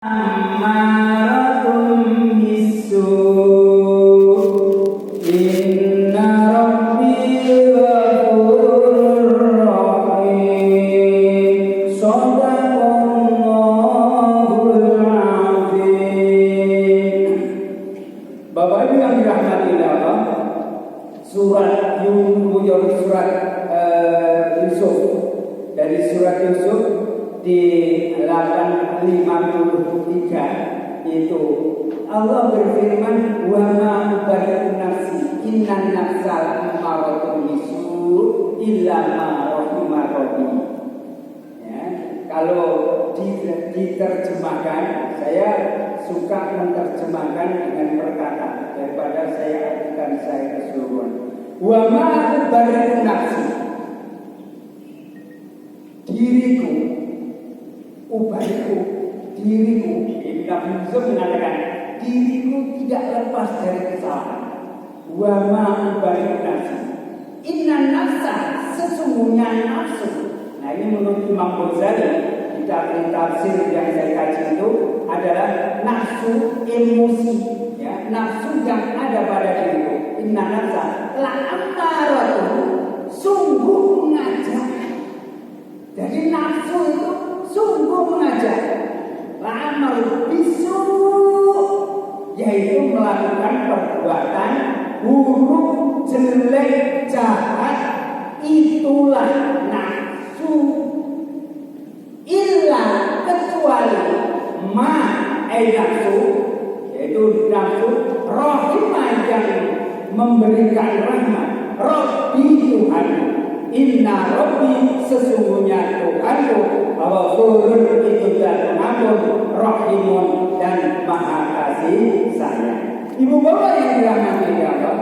Amaratum bisu inna rabbi ghafurur rahim Shadaqallahul azim. Bapak Ibu yang dirahmati Allah, surat Yusuf, dari surat Yusuf di 853 itu Allah berfirman, wa ma ubari'u nafsi innan nafsa la'amaratun bisu illa ma rahima rabbi. Ya, kalau diterjemahkan, saya suka menerjemahkan dengan perkataan daripada saya artikan saya keseluruhan. Wa ma ubari'u nafsi, diriku, ubariku, diriku. Nabi Yusuf mengatakan diriku tidak lepas dari kesalahan. Wa ma ubari'u nafsi inna nafsa, sesungguhnya nafsu. Nah, ini menurut Imam Ghazali di tafsir yang saya kaji itu adalah nafsu emosi, ya, nafsu yang ada pada diriku. Inna nafsa la'ammaratun, sungguh mengajak. Jadi nafsu itu sungguh mengajak. La'amal bisu, yaitu melakukan perbuatan buruk, jelek, jahat. Itulah nafsu. Illa, kecuali ma nafsu, yaitu nafsu rahimah, yang memberikan rahmat. Rabbi, Tuhan. Inna Rabbi, sesungguhnya Tuhanku, Ghafurun, itu dan pengampun, Rahimun, dan maha kasih sayang. Ibu bapak yang dirahmati Allah,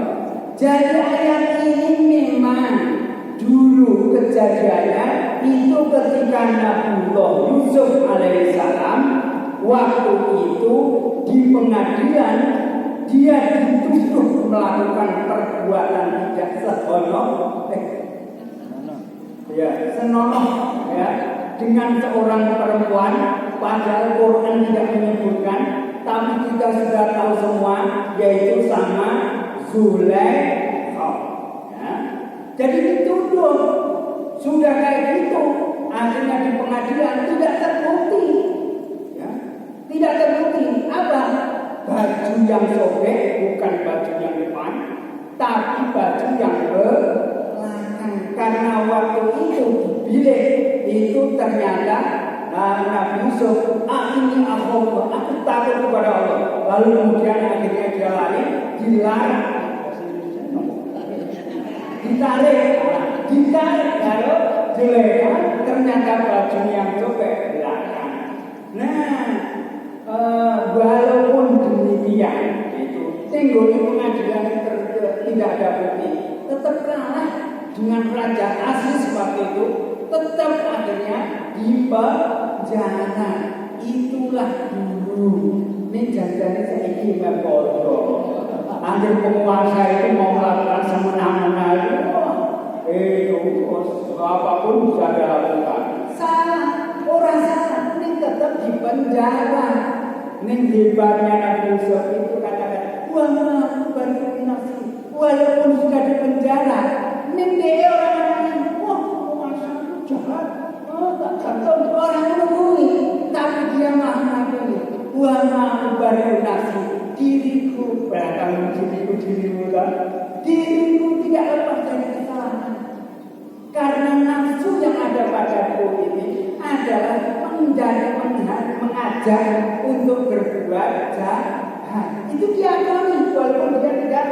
jadi ayat ini memang dulu kejadiannya itu ketika Nabiullah Yusuf alaihissalam waktu itu di pengadilan dia dituduh melakukan perbuatan tidak senonoh, ya, dengan seorang perempuan, padahal Quran tidak menyebutkan, tapi kita sudah tahu semua, yaitu sama Zulaikha. Ya. Jadi dituduh, sudah kayak gitu, akhirnya di pengadilan tidak terbukti, ya, tidak terbukti. Apa? Baju yang sobek bukan baju yang depan, tapi baju yang belakang. Karena waktu itu di bilik itu ternyata Nabi Yusuf, ini aku takut kepada Allah. Lalu kemudian akhirnya dia lari, ditarik, lalu dilepas, ternyata bajunya yang sobek belakang. Nah, walaupun demikian, itu tinggal di pengadilan tidak ada bukti, tetap kalah dengan raja asli seperti itu, tetap akhirnya di penjara. Itulah dulu. Ini jangan saya ingin bodoh. Nanti penguasa itu mau melakukan semena-mena itu, apapun bisa dilakukan. Salah, orang salah. Ini tetap di penjara. Ini hebatnya Nabi Yusuf itu katakan, walaupun sudah di penjara, ini orang-orang, penguasa itu jahat, tak jatuh orang menunggu, tapi dia mengaku, diriku, bahkan dirimu tidak lepas dari kesalahan. Karena nafsu yang ada padaku ini adalah mengajak untuk berbuat jahat. Itu diakui walaupun dia tidak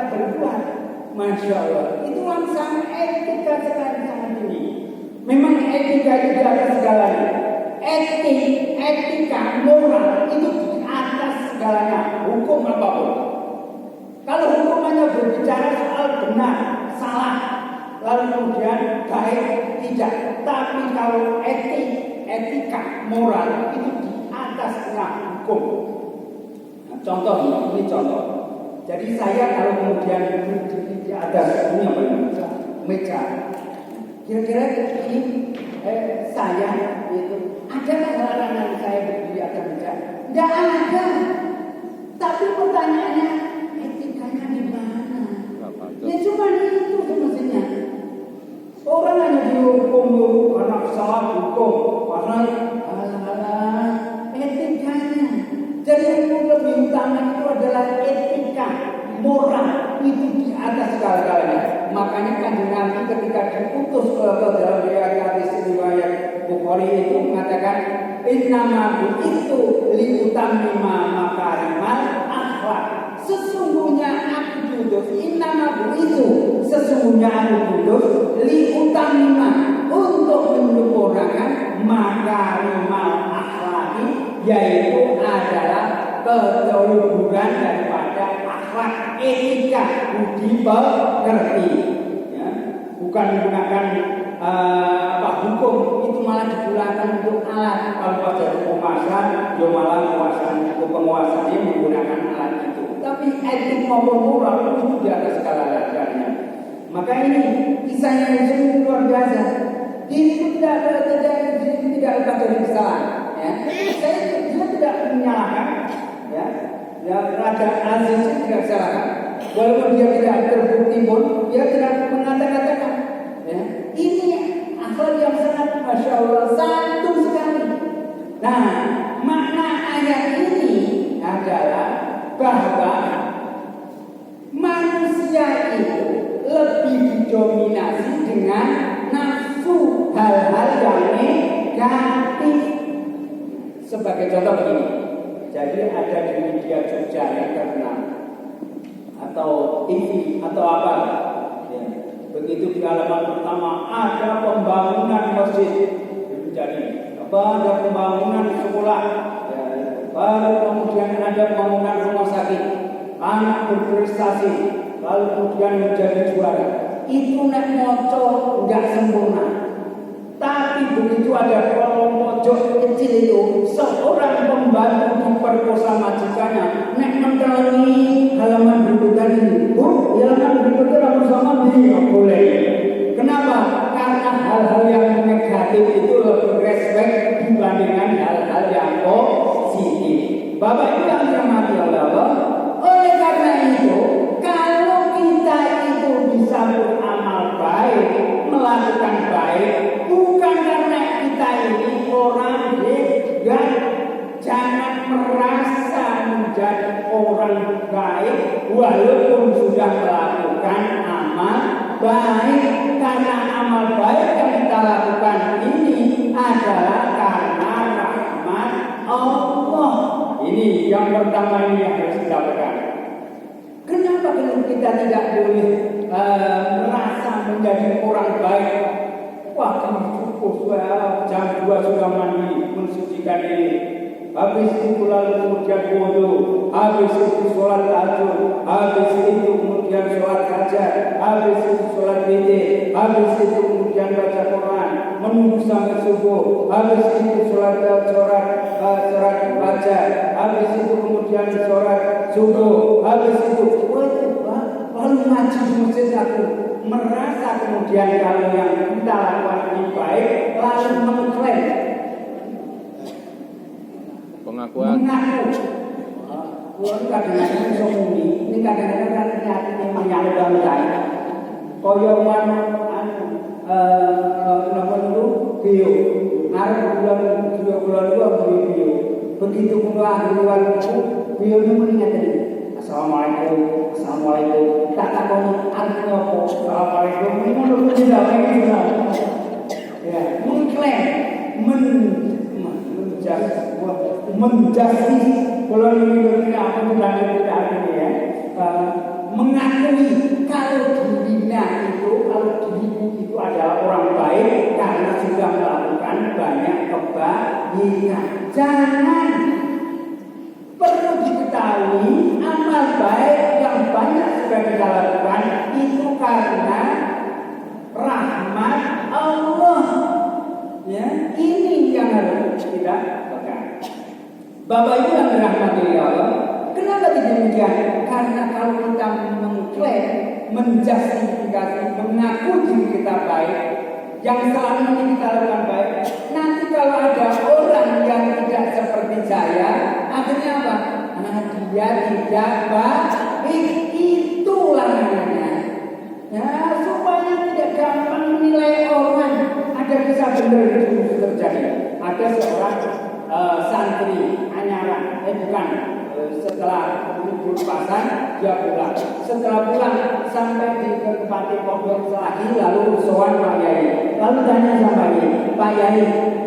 berbuat. Masya Allah, itu langsung etika sekali sangat tinggi. Memang etika itu di atas segalanya. Etika, moral itu di atas segalanya. Hukum apapun. Kalau hukumannya berbicara soal benar, salah, lalu kemudian baik, tidak. Tapi kalau etika, moral itu di atas hukum. Nah, contoh ini contoh. Jadi saya kalau kemudian di atas ini apa namanya? Meja. Kira-kira ini saya itu ada larangan saya berdiri atas meja? Tidak ada. Tapi pertanyaannya, etikanya di mana? Ya cuma itu semestinya. Orang hanya dihukum karena kesalahan hukum, karena etikanya. Jadi yang lebih utama itu adalah etika, moral itu di atas segala-galanya. Makanya Kanjeng Nabi ketika diutus ke dalam riwayat Bukhari itu mengatakan innama itu liutammima makarimal akhlak. Sesungguhnya aku diutus innama itu sesungguhnya aku diutus liutammima untuk menyempurnakan makarimal akhlak, yaitu adalah keluhuran daripada akhlak, etika, budi pekerti, ya. Bukan menggunakan hukum itu malah digunakan untuk alat. Kalau pada penguasaan, ya malah penguasanya menggunakan alat itu. Tapi etik maupun moral itu di atas segala-galanya. Maka ini kisahnya Yesus itu luar biasa. Ini tidak lepas dari kesalahan. Ya. Dia tidak menyalahkan. Ya. Raja Aziz tidak salahkan. Walaupun dia tidak terbukti pun, dia tidak mengatakan. Ya. Ini akhlak yang sangat Masya Allah, santun sekali. Nah, makna ayat ini adalah bahwa manusia itu lebih didominasi dengan nafsu hal-hal yang negatif. Sebagai contoh begini, jadi ada di media Jogja yang terkenal atau TV atau apa, ya. Begitu di halaman pertama ada pembangunan masjid, jadi ada pembangunan sekolah, ya. Baru kemudian ada pembangunan rumah sakit, anak berprestasi, lalu kemudian menjadi juara. Itu nek moco nggak sempurna. Tapi begitu ada kolom pojok kecil itu, seorang pembantu memperkosa majikannya. Nek mentelangi halaman berikutnya ini, halaman berikutnya bersama dia boleh. Kenapa? Karena hal-hal yang negatif itu lebih respect dibandingkan hal-hal yang positif. Bapak Ibu yang dirahmati Allah, oleh karena itu, kalau kita itu bisa beramal baik, melakukan baik, bukan karena kita ini orang hebat, jangan merasa menjadi orang baik walaupun sudah melakukan amal baik, karena amal baik yang kita lakukan ini adalah karena rahmat Allah. Ini yang pertama ini yang harus kita pegang. Kenapa kita tidak boleh merasa menjadi orang baik? Wah, cukup jam 2 sudah mandi, mensucikan diri. Habis itu lalu kemudian wudu, habis itu sholat tahajud, habis itu kemudian sholat hajat, habis itu sholat witir, habis itu kemudian baca Quran, menunggu sampai subuh, habis itu sholat baca, habis itu kemudian sholat subuh, habis itu lalu ngaji di masjid aku. Merasa kemudian kalau yang kita lakukan ini baik, lalu mengklaim pengakuan. Kadang-kadang sokuni, ini kadang-kadang kan hati menyalurkan saya. Koyoman, nomor itu bio, ngarep bulan bio. Begitu keluar itu, bio ini mengingatkan. Assalamualaikum, assalamualaikum. Tak takon artinya apa? Assalamualaikum. Ini menurut tidak begitu. Ya, mengklaim, menjadi kalau ini apa tidak ini ya, mengakui kalau dirinya itu, kalau dirimu itu adalah orang baik karena sudah melakukan banyak kebaikan. Jangan, perlu diketahui amal baik yang banyak sudah kita lakukan itu karena rahmat Allah. Ya, ini yang harus kita pegang. Bapak Ibu yang dirahmati Allah, kenapa demikian? Karena kalau kita mengklaim, menjustifikasi, mengaku diri kita baik, yang selama ini kita lakukan baik. Nanti kalau ada orang yang tidak seperti saya, akhirnya apa? Nah, dia tidak baik, itulah namanya. Ya, supaya tidak gampang menilai orang. Ada kisah benar itu terjadi. Ada seorang santri anyaran, setelah libur pasar dia pulang. Setelah pulang sampai di tempat pondok lagi, lalu sowan Pak Yai. Lalu tanya sama Yai, Pak Yai,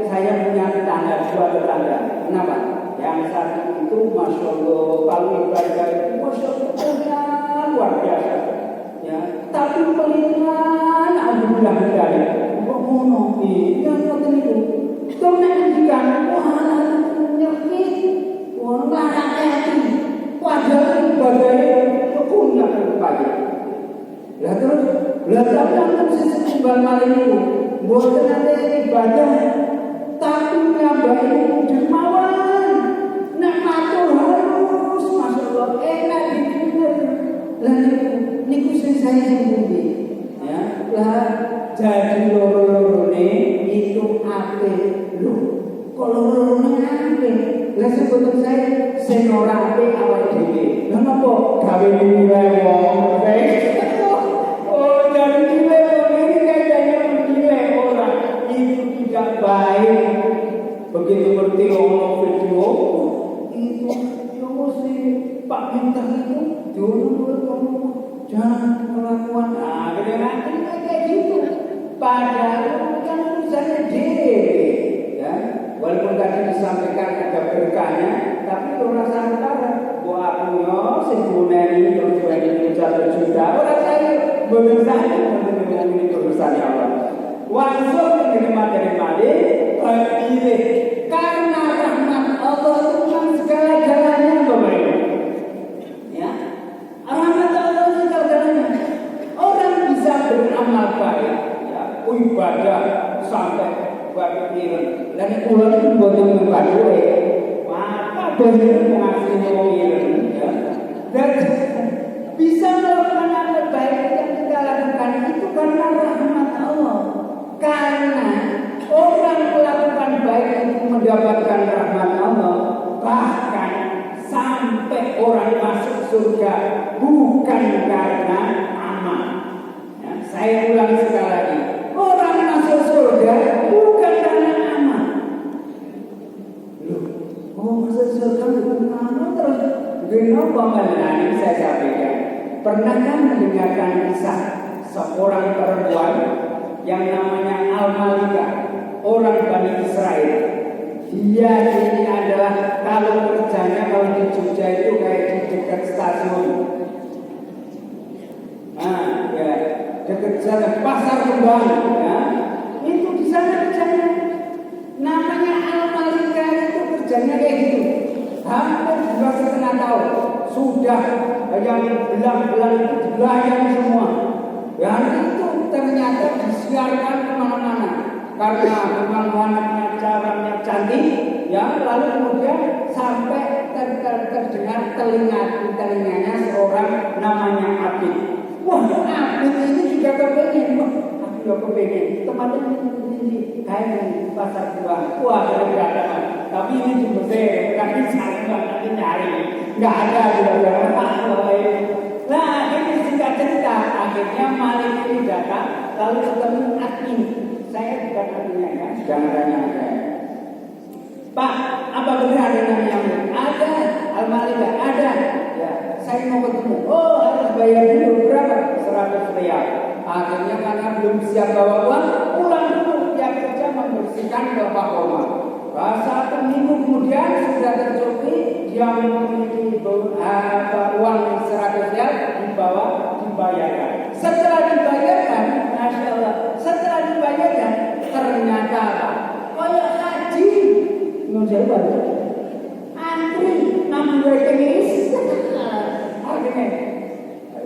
saya punya tetangga, dua tetangga. Kenapa? Yang satu itu Masya Allah, kalau ibadah itu Masya Allah luar biasa. Ya, tapi pelingan alhamdulillah sekali. Kok ngono iki? Ya ngoten niku. Kok nek ngendikan wah nyekit, wah hati. Padahal ibadahnya kepunya berupaya. Lah terus, lah sampeyan sing timbal malih niku, mboten ate ibadah, tapi nyambah itu mawon. Nek matur halus, masyaallah enak didengar. Lah niku sing saya sembunyi. Ya, lah jadi loro-lorone itu apik lho. Kalau lorone apik, lah sebetulnya saya sing ora apik awake dhewe. Lah napa gawe nilai wong, oh jadi nilai wong ini kayaknya menilai orang itu tidak baik. Begitu ngerti ngomong video itu yang mesti Pak Bintang itu dulu jangan kelakuan nanti kayak gitu. Padahal kan urusannya dhewe, ya. Walaupun tadi disampaikan ada berkahnya, tapi orang santara buat punya sembunyi terus bagi juta-juta orang saya belum saya ini urusannya Allah. Wansur menerima dari Malik, pilih karena rahmat Allah itu kan segala-galanya Bapak. Ya, rahmat Allah itu segala-galanya. Orang bisa beramal baik, ya, ibadah sampai berpikiran. Dan ulang itu bukan membantu, maka dari mengasihnya orang, ya, dan bisa melakukan amal baik yang kita lakukan itu karena rahmat Allah. Karena orang melakukan baik itu mendapatkan rahmat Allah, bahkan sampai orang masuk surga bukan karena amal. Ya, saya ulang sekali lagi, orang masuk surga bukan karena amal. Oh, masuk surga bukan amal terus. Kenapa mengenai saya sampaikan? Pernahkah mendengarkan kisah seorang perempuan yang namanya Al-Malikah, orang Bani Israel? Dia ini adalah kalau kerjanya kalau di Jogja itu kayak di dekat stasiun. Nah, ya, dekat jalan Pasar Kembang, ya. Itu di sana kerjanya. Namanya Al-Malikah itu kerjanya kayak gitu. Hampir 2,5 tahun sudah yang belang-belang itu dilayani semua. Dan itu ternyata disiarkan kemana-mana karena memang anaknya caranya cantik, ya. Lalu kemudian sampai terdengar telinganya seorang namanya Abid. Wah, Abid ini juga kepengen. Aku juga kepengen. Teman-teman ini kayak pasar buah. Wah, ada. Tapi ini di Mesir, kami cari nanti nyari, nggak ada juga. Nah, ini singkat cerita, akhirnya Malik ini datang, lalu ketemu admin. Saya bukan adminnya, ya, jangan tanya saya. Pak, apa benar ada namanya? Ada, Al-Malikah ada. Ya, saya mau ketemu. Oh, harus bayar dulu berapa? 100 rial. Akhirnya karena belum siap bawa uang, pulang dulu dia kerja membersihkan kelapa koma. Saat minggu kemudian sudah tercukupi, dia memiliki uang 100 rial dibayarkan. Setelah dibayarkan, Masya Allah, setelah dibayarkan ternyata kayak haji, menjawab antri 6 rekening. Akhirnya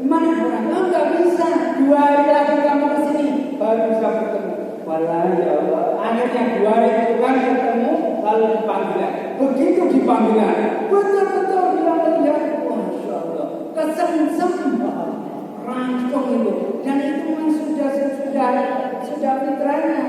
mana orang nggak bisa 2 hari lagi kamu kesini baru bisa bertemu. Walah ya Allah, akhirnya 2 hari itu kan ketemu lalu dipanggilan. Begitu dipanggilan, betul-betul dia melihat, Masya Allah, kesemsem rancong itu, dan itu memang sudah sudah fitrahnya.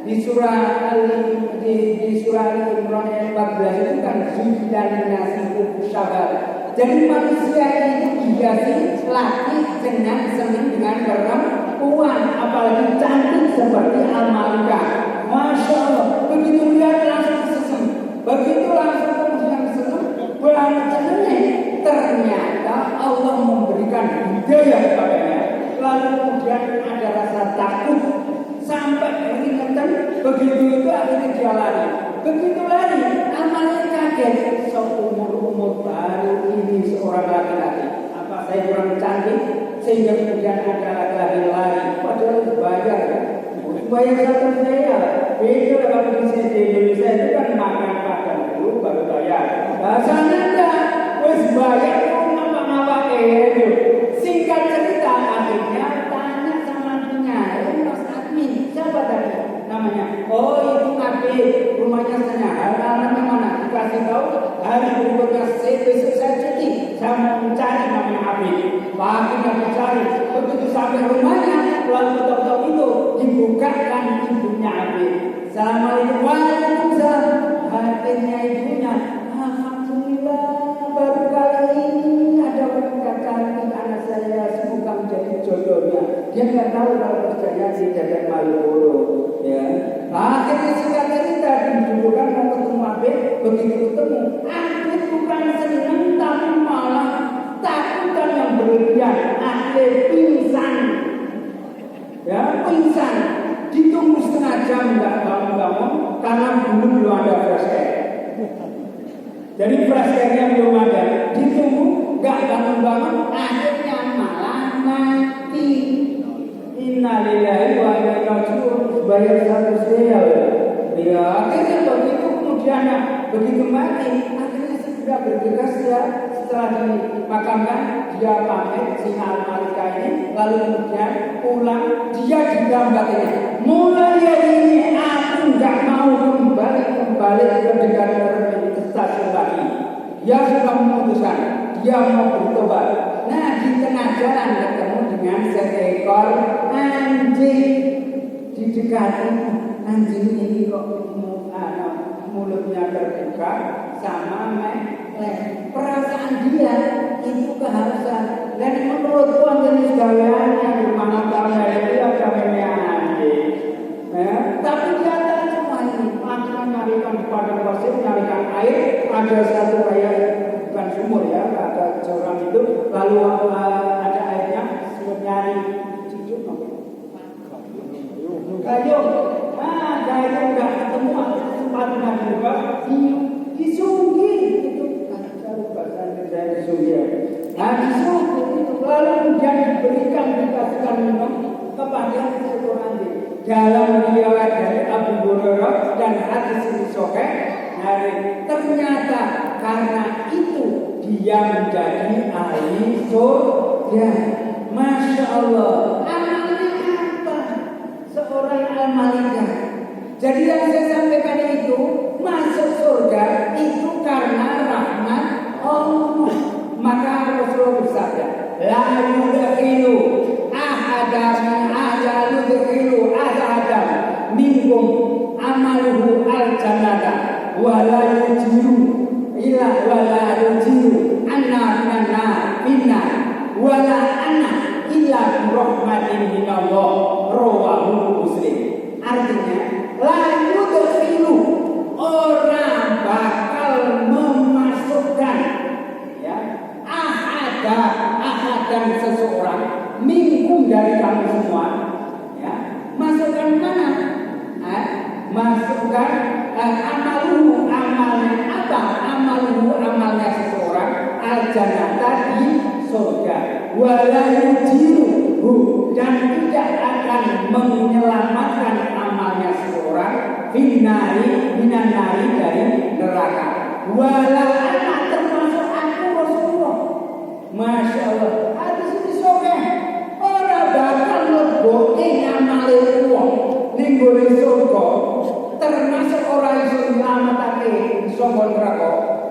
Di surah Al-Imran ayat 14 itu kan dan nasi sabar. Jadi manusia itu dihiasi laki senang dengan perempuan, apalagi cantik seperti Al-Malikah. Masya Allah, begitu lihat langsung sesem. Begitu langsung kemudian sesem, banget senangnya. Ternyata Allah memberikan hidayah kepadanya. Lalu kemudian ada rasa takut sampai keringetan. Begitu itu akhirnya dia lari. Begitu lari, amalnya kaget. Seumur-umur baru ini seorang laki-laki. Apa saya kurang cantik sehingga kemudian ada laki-laki lari? Padahal bayar satu saya. Beda kalau di Indonesia itu kan makan dulu baru bayar. Bahasanya enggak, wes bayar ngapa-ngapa itu. Singkat cerita akhirnya tanya sama adminnya, Mas admin, siapa tadi namanya? Oh itu Nabi, rumahnya sana, halamannya mana? Dikasih tahu, hari berikutnya besok saya cuti, saya mau mencari namanya Abi. Pagi Nabi cari, begitu sampai rumahnya, lalu tok-tok itu dibukakan ibunya Abi. Assalamualaikum, waalaikumsalam. Hatinya ibunya, alhamdulillah baru kali ini ada wanita cantik anak saya, semoga menjadi jodohnya. Dia nggak tahu kalau kerjanya di Jalan Malioboro, ya. Akhirnya singkat cerita didudukan mau ketemu Abid, begitu ketemu, Abid bukan senang tapi malah takutan yang berlebihan. Abid pingsan, ya pingsan. Ditunggu setengah jam nggak bangun-bangun karena belum ada flash air. Jadi flash airnya belum ada. Ditunggu nggak bangun-bangun, akhirnya malah mati. Innalillahi wa inna ilaihi raji'un. Bayar satu sel. Ya akhirnya begitu kemudian begitu mati, akhirnya sudah bergegas ya. Setelah dimakamkan dia pamit si Al-Malikah ini, lalu kemudian pulang dia digambarkan. Mulai hari ini aku nggak mau kembali ke negara stasiun lagi. Dia sudah memutuskan dia mau bertobat. Nah di tengah jalan ketemu dengan seekor anjing. Didekati anjing ini kok mulutnya terbuka sama perasaan dia itu kehausan. Dan menurut jenis gaweannya di mana itu ada anjing. Tapi dia tak cuma ini, langsung nyarikan pada pasir, nyarikan air. Ada satu kayak bukan sumur ya, ada jurang itu. Lalu ada airnya, nyari cincin gayung. Gayung nggak ketemu, tempatnya juga disunggi itu. Disunggi. Lalu kemudian diberikan dikasihkan minum kepada seorang anjing. Dalam riwayat dari Abu Hurairah dan hadis ini sahih, ternyata karena itu dia menjadi ahli surga. Masya Allah. Amalnya apa? Seorang Al-Malikah. Jadi yang saya sampaikan itu masuk surga itu karena rahmat Allah. Maka Rasulullah bersabda, la yudkhilu ahadan minkum amaluhu al-jannata wa la yujiru anna minna wa la anna illa bi rahmatin minallah. Rawahu Muslim. Artinya la yudkhilu, orang bakal memasukkan ya ahadan seseorang minkum dari kamu semua, ya masukkan mana? Masukkan amalnya seseorang al-jannata di surga, wala yujiruhu, dan tidak akan menyelamatkan amalnya seseorang minanari dari neraka. Wala ana, termasuk aku Rasulullah. Masya Allah. Hadis ini sahih. Orang bakal leboke amale wong ning gone surga, termasuk orang yang nyelametake saka neraka,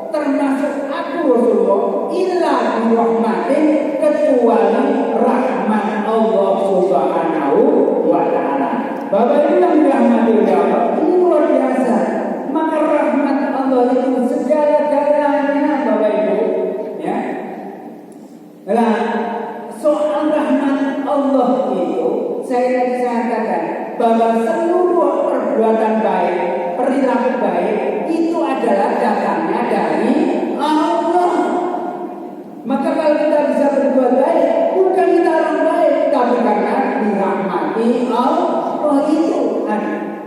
termasuk aku Rasulullah, illa bi rahmatin, kecuali rahmat Allah Subhanahu wa taala. Bapak Ibu yang dirahmati oleh Allah, ini luar biasa. Maka rahmat Allah itu segala-galanya, Bapak Ibu. Ya. Nah, soal rahmat Allah itu, saya tadi katakan bahwa seluruh perbuatan baik, perilaku baik itu adalah datangnya dari Allah. Maka kalau kita bisa berbuat baik, bukan kita orang baik, tapi karena dirahmati Allah itu.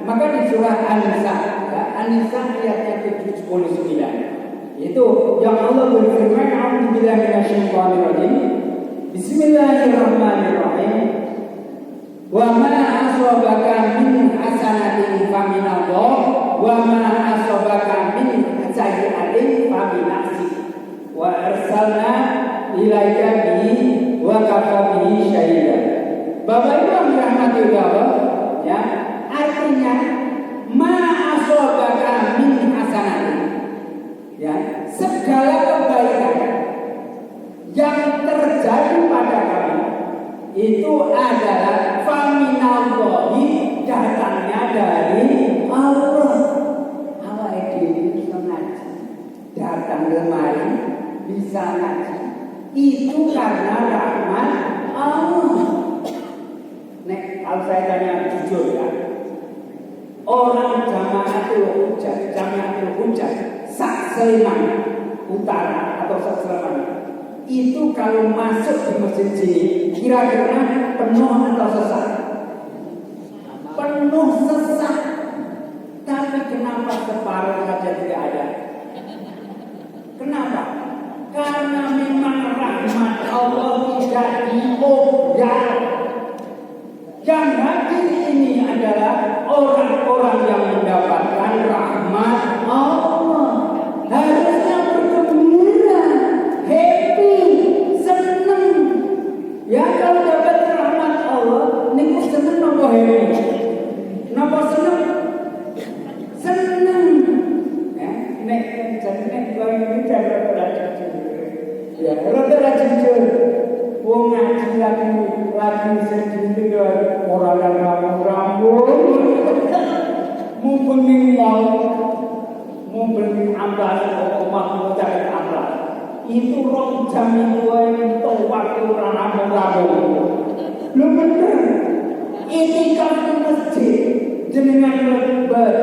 Maka di surah An-Nisa, ya, An-Nisa ayatnya 79, itu yang Allah berfirman, "A'udzubillahi minasyaitonirrajim. Bismillahirrahmanirrahim. Wa ma asabaka min hasanatin faminallah, wa ma asabaka min sayyi'atin famin nafsik. Wa arsalna ilaika bihi wa kafa bihi syahida." Bapak Ibu yang dirahmati Allah, ya, artinya ma asabaka min hasanatin, ya, segala kebaikan yang terjadi pada kamu itu adalah faminallahi, datangnya dari Allah. Allah itu bisa ngaji, datang kemari bisa ngaji, itu karena rahmat Allah. Nek, kalau saya tanya jujur ya, orang Jamaatul Hujjah sak Sleman Utara atau sak Sleman itu kalau masuk di masjid sini kira-kira penuh atau sesak? Penuh sesak. Tapi kenapa separuh saja tidak ada? Kenapa? Karena memang rahmat Allah tidak diobrak. Yang hadir ini adalah orang-orang yang mendapatkan rahmat Allah. Harusnya bergembira, happy, senang. Ya, kalau dapat rahmat Allah, niku senang nopo happy? Nopo senang? Senang. Ya, nek jeneng kowe iki cara jujur. Ya, rada jujur. Wong ngaji lagi sedih orang yang rambut mumpung ning mall, mumpung amblas omah cari amblas. Itu rong jam itu itu waktu orang rambut. Lu bener. Ini kan masjid jenengan lebar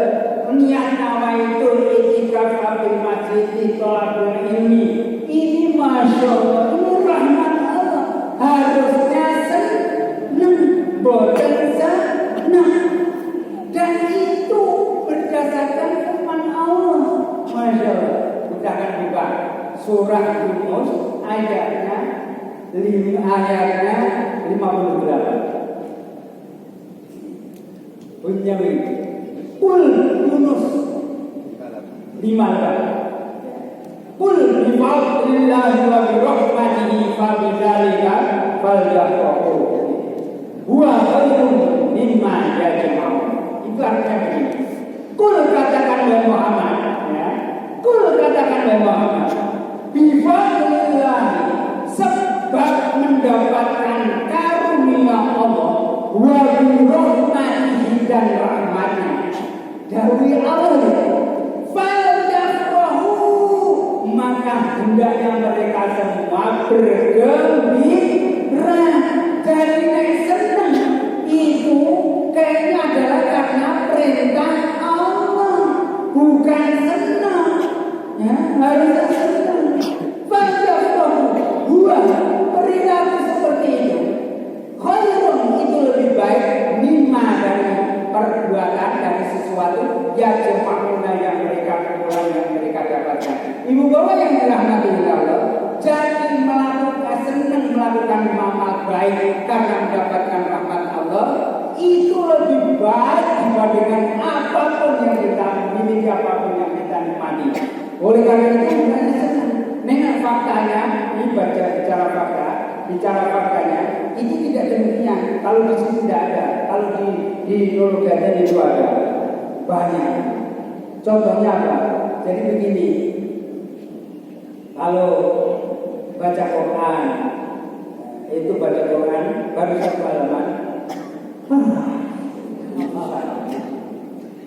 niat nawa itu itikaf di masjid di tolabul ilmi. Ini masya Allah, ini rahmat Allah. Harusnya senang, boten senang. Dan itu berdasarkan firman Allah. Masya Allah. Kita akan buka surah Yunus ayatnya 58. Bunyinya Kul Yunus 58. Kul bifadlillahi wa birahmatihi fabidzalika falyafrahu huwa khairun mimma yajma'un. Itu artinya begini. Kul katakan wahai Muhammad, ya. Kul katakan wahai Muhammad, bifadlillahi, sebab mendapatkan karunia Allah, wa birahmatihi, dan rahmatnya dari Allah, maka hendaknya mereka semua bergembira. Jadi nek senang itu kayaknya adalah karena perintah Allah, bukan senang. Ya, harusnya senang. Buah perilaku seperti itu. Khairun, itu lebih baik mimma, dari perbuatan, dari sesuatu yang jemaahnya yang mereka kumpulan, yang mereka dapatkan. Ibu bapak yang dirahmati Allah, jadi senang melakukan amal baik karena mendapatkan rahmat Allah, itu lebih baik dibandingkan apapun yang kita miliki, apapun yang kita nikmati. Oleh karena itu bukannya senang. Dengan faktanya, ini bicara faktanya, itu tidak demikian. Kalau di sini tidak ada, kalau di Nurul Gaden itu ada banyak. Contohnya apa? Jadi begini, kalau baca Quran, itu baca Quran baru satu halaman,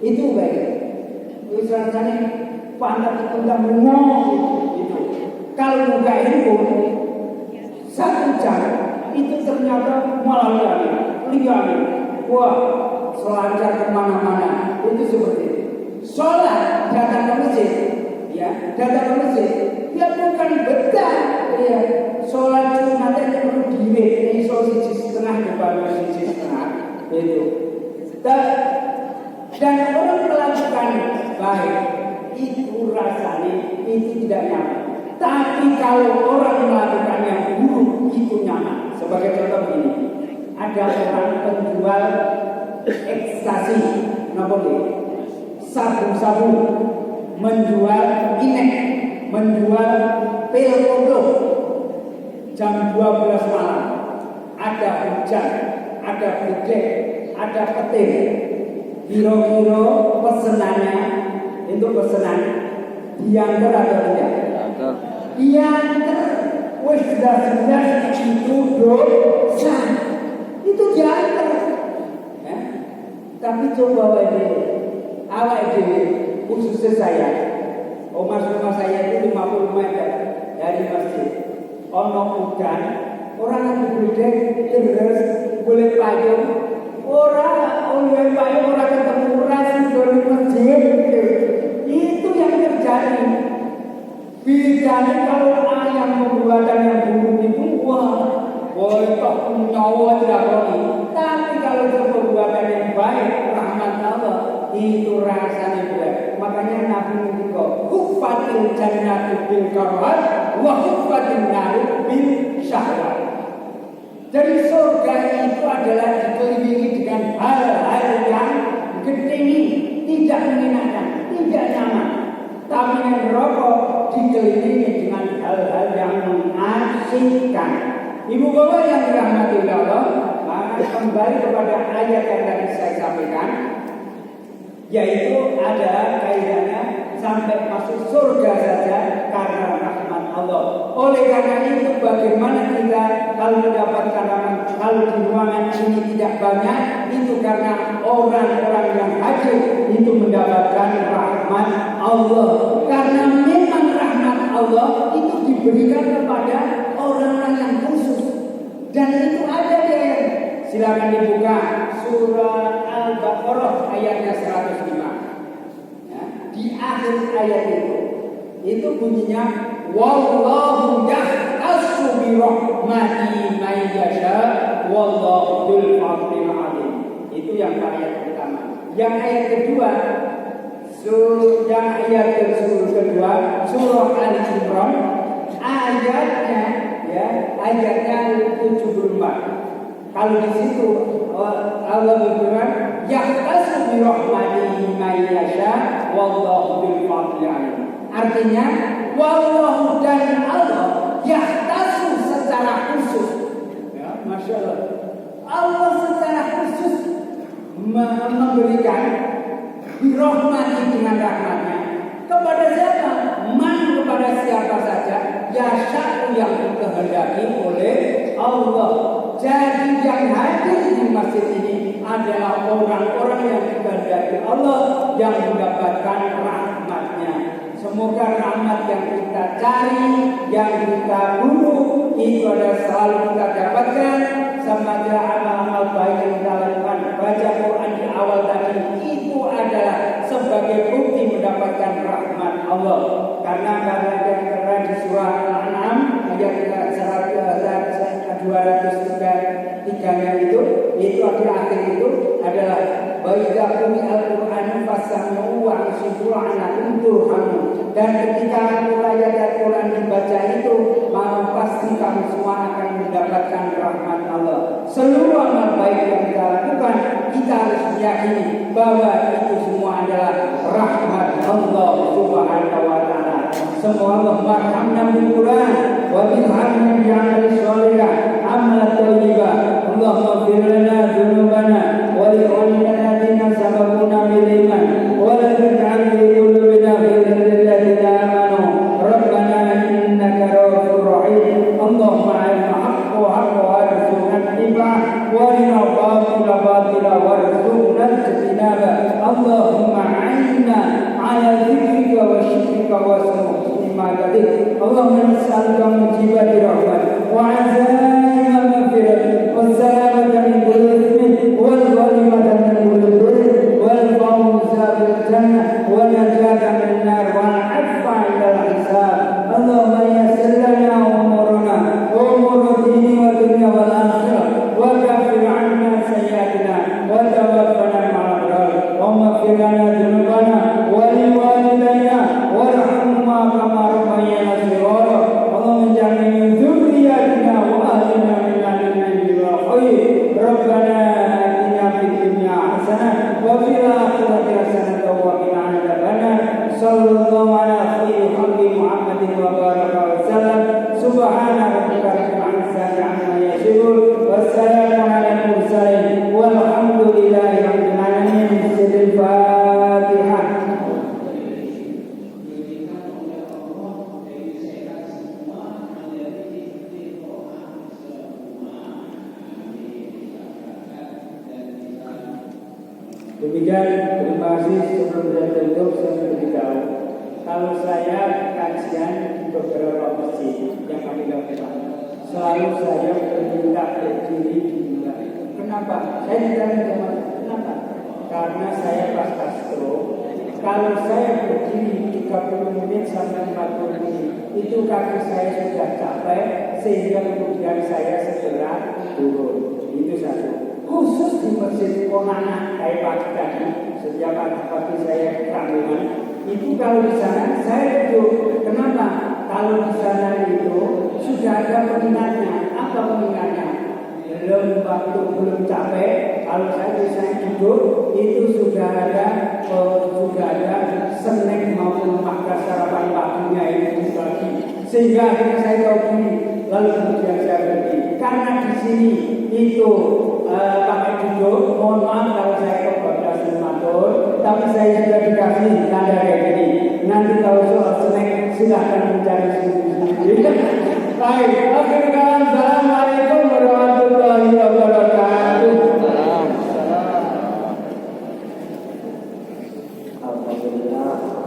Itu baik. Terus rasanya pantat itu udah bengong gitu. Kalau buka handphone 1 jam itu ternyata malah lihat. Wah, selancar kemana-mana. Itu seperti itu. Sholat datang ke masjid, ya datang ke masjid. Ya bukan betah, ya sholat Jumat itu perlu diwet. Ini sholat 1,5 kepada 1,5 itu. Dan orang melakukan baik itu rasanya itu tidak nyaman. Tapi kalau orang melakukan yang buruk itu nyaman. Sebagai contoh ini, ada orang penjual ekstasi, sabu-sabu, menjual inek, menjual pil kodok. Jam 12 malam ada hujan, ada bedek, ada petir. Kira-kira pesenannya itu pesenan diantar atau tidak? Diantar. Wes sudah itu dosa. Itu diantar. Ya? Tapi coba awak ini khususnya saya. Rumah saya itu 50 meter dari masjid. Ono hujan, orang lagi bedek, terus boleh payung. Orang ketemu orang dari masjid. Itu yang terjadi. Bedanya kalau ayam pembuatan yang buruk itu, boleh kok nyawa tidak boleh. Tapi kalau itu perbuatan yang baik, rahmat Allah, itu rasanya berat. Makanya Nabi mengatakan, huffatil jannatu bil karat, wa huffatil naru bil syahwat. Jadi surga itu adalah dikelilingi dengan hal-hal yang gede, tidak menyenangkan, tidak nyaman. Tapi neraka dikelilingi dengan hal-hal yang mengasihkan. Ibu bapak yang dirahmati Allah, maka kembali kepada ayat yang tadi saya sampaikan, yaitu ada kaidahnya sampai masuk surga saja karena rahmat Allah. Oleh karena itu bagaimana kita kalau mendapatkan rahmat, kalau di ruangan ini tidak banyak, itu karena orang-orang yang hadir itu mendapatkan rahmat Allah. Karena memang rahmat Allah itu diberikan kepada orang-orang yang khusus. Dan itu ada dia. Silakan dibuka surah Al-Baqarah ayatnya 105. Ya, di akhir ayat itu bunyinya wallahu yahtassu bi rahmati man yasha wallahu dzul fadlil alim. Itu yang ayat pertama. Yang ayat kedua ayat kedua surah Al-Imran ayatnya 74. Kalau di situ Allah berfirman, yahtassu bi rahmatihi man yasha wallahu dzul fadli alim. Artinya, wallahu dan Allah yahtassu secara khusus. Ya, Masya Allah. Allah secara khusus memberikan bi rahmati dengan rahmatnya kepada siapa? Man kepada siapa saja. Yasha yang dikehendaki oleh Allah. Jadi yang hadir di masjid ini adalah orang-orang yang dikehendaki Allah yang mendapatkan rahmatnya. Semoga rahmat yang kita cari, yang kita buru, itu adalah selalu kita dapatkan. Semoga amal-amal baik yang kita lakukan, baca Quran di awal tadi, itu adalah sebagai bukti mendapatkan rahmat Allah. Karena di surah Al-An'am ayat 203-nya itu di akhir itu adalah baidza al-Qur'an fasma'u wa ansitu anakum turhamun. Dan ketika ayat Al-Quran dibaca itu, maka pasti kamu semua akan mendapatkan rahmat Allah. Seluruh amal baik yang kita lakukan, kita harus meyakini bahwa itu semua adalah rahmat Allah Subhanahu wa ta'ala. Semua Allah marhamna bil Quran wa bil hamdi bi'amali sholihah amal thayyibah. Allahumma ighfir lana dzunubana wa li ikhwanina alladziina sabaquna bil iman wa la taj'al fi qulubina ghillan lil ladzina amanu rabbana innaka ra'ufur rahim. Allahumma arina haqqan haqqan warzuqna ittiba'ah wa arina batila batila warzuqna ijtinabah. Allahumma Demikian, terima kasih. Sebelum saya tutup, saya beritahu kalau saya kajian di beberapa masjid yang kami lakukan, selalu saya berminta berdiri di mulai. Kenapa? Saya ditanya teman, kenapa? Karena saya pasca stroke. Kalau saya berdiri 30 menit sampai 40 menit, itu kaki saya sudah capek, sehingga kemudian saya segera turun. Itu satu. Khusus di masjid Konana kayak pagi tadi, setiap pagi saya kandungan, itu kalau di sana saya duduk. Kenapa? Kalau di sana itu sudah ada pengingatnya. Apa pengingatnya? Belum capek. Kalau saya biasanya duduk, itu sudah ada snack maupun makan sarapan paginya itu dibagi. Sehingga akhirnya saya tahu diri, lalu kemudian saya berdiri. Karena di sini itu pakai duduk, mohon maaf kalau saya kebablas matur, tapi saya sudah dikasih tanda kayak gini. Nanti kalau soal snack silahkan mencari sendiri. Baik, assalamualaikum warahmatullahi wabarakatuh. Alhamdulillah.